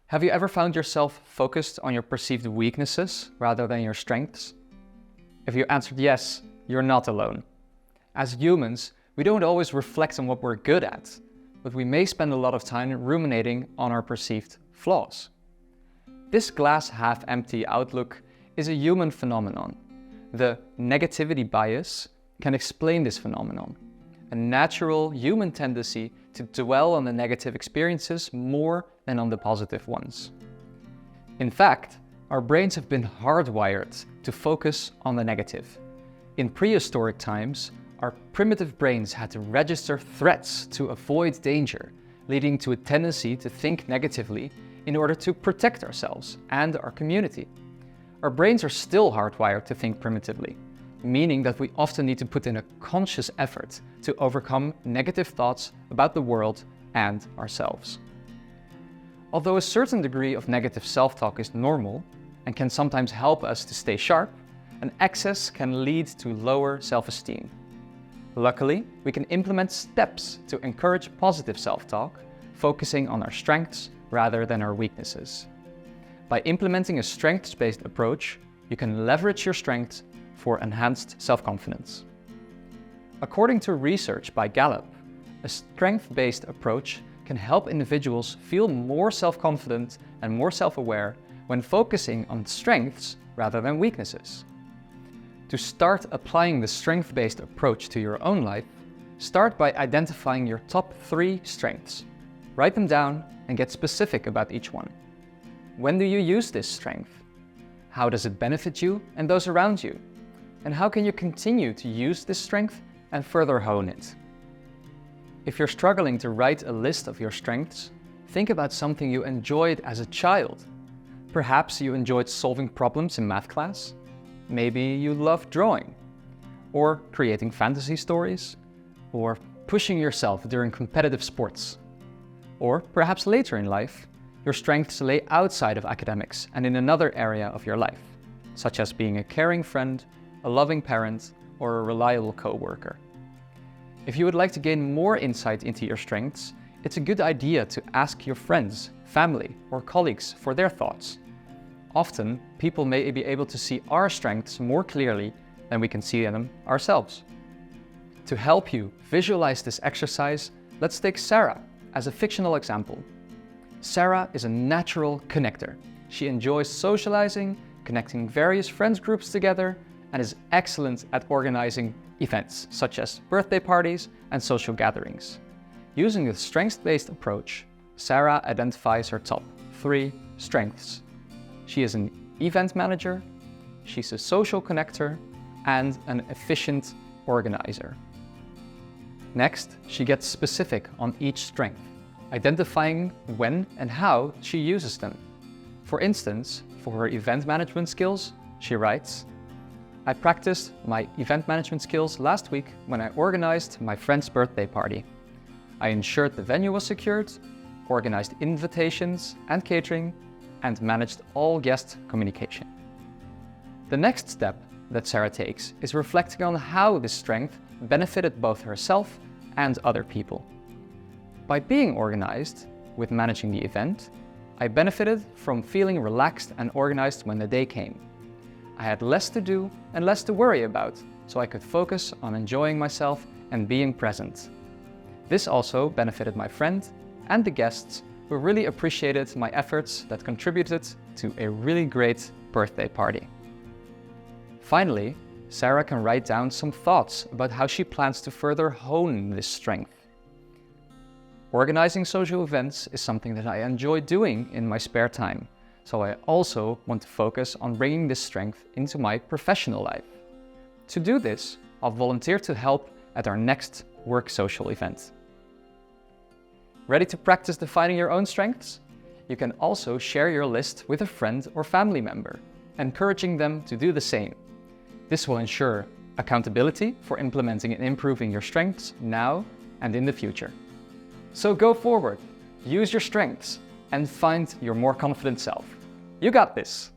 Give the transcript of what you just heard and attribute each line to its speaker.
Speaker 1: Have you ever found yourself focused on your perceived weaknesses rather than your strengths? If you answered yes, you're not alone. As humans, we don't always reflect on what we're good at, but we may spend a lot of time ruminating on our perceived flaws. This glass half empty outlook is a human phenomenon. The negativity bias can explain this phenomenon, a natural human tendency to dwell on the negative experiences more than on the positive ones. In fact, our brains have been hardwired to focus on the negative. In prehistoric times, our primitive brains had to register threats to avoid danger, leading to a tendency to think negatively in order to protect ourselves and our community. Our brains are still hardwired to think primitively, meaning that we often need to put in a conscious effort to overcome negative thoughts about the world and ourselves. Although a certain degree of negative self-talk is normal and can sometimes help us to stay sharp, an excess can lead to lower self-esteem. Luckily, we can implement steps to encourage positive self-talk, focusing on our strengths rather than our weaknesses. By implementing a strengths-based approach, you can leverage your strengths for enhanced self-confidence. According to research by Gallup, a strength-based approach can help individuals feel more self-confident and more self-aware when focusing on strengths rather than weaknesses. To start applying the strength-based approach to your own life, start by identifying your top 3 strengths. Write them down and get specific about each one. When do you use this strength? How does it benefit you and those around you? And how can you continue to use this strength and further hone it? If you're struggling to write a list of your strengths, think about something you enjoyed as a child. Perhaps you enjoyed solving problems in math class. Maybe you loved drawing, or creating fantasy stories, or pushing yourself during competitive sports. Or perhaps later in life, your strengths lay outside of academics and in another area of your life, such as being a caring friend, a loving parent, or a reliable co-worker. If you would like to gain more insight into your strengths, it's a good idea to ask your friends, family, or colleagues for their thoughts. Often, people may be able to see our strengths more clearly than we can see them ourselves. To help you visualize this exercise, let's take Sarah as a fictional example. Sarah is a natural connector. She enjoys socializing, connecting various friends groups together, and is excellent at organizing events such as birthday parties and social gatherings. Using the strengths-based approach, Sarah identifies her top 3 strengths. She is an event manager, she's a social connector, and an efficient organizer. Next, she gets specific on each strength, identifying when and how she uses them. For instance, for her event management skills, she writes, "I practiced my event management skills last week when I organized my friend's birthday party. I ensured the venue was secured, organized invitations and catering, and managed all guest communication." The next step that Sarah takes is reflecting on how this strength benefited both herself and other people. By being organized with managing the event, I benefited from feeling relaxed and organized when the day came. I had less to do and less to worry about, so I could focus on enjoying myself and being present. This also benefited my friend and the guests, who really appreciated my efforts that contributed to a really great birthday party. Finally, Sarah can write down some thoughts about how she plans to further hone this strength. Organizing social events is something that I enjoy doing in my spare time, so I also want to focus on bringing this strength into my professional life. To do this, I'll volunteer to help at our next work social event. Ready to practice defining your own strengths? You can also share your list with a friend or family member, encouraging them to do the same. This will ensure accountability for implementing and improving your strengths now and in the future. So go forward, use your strengths, and find your more confident self. You got this!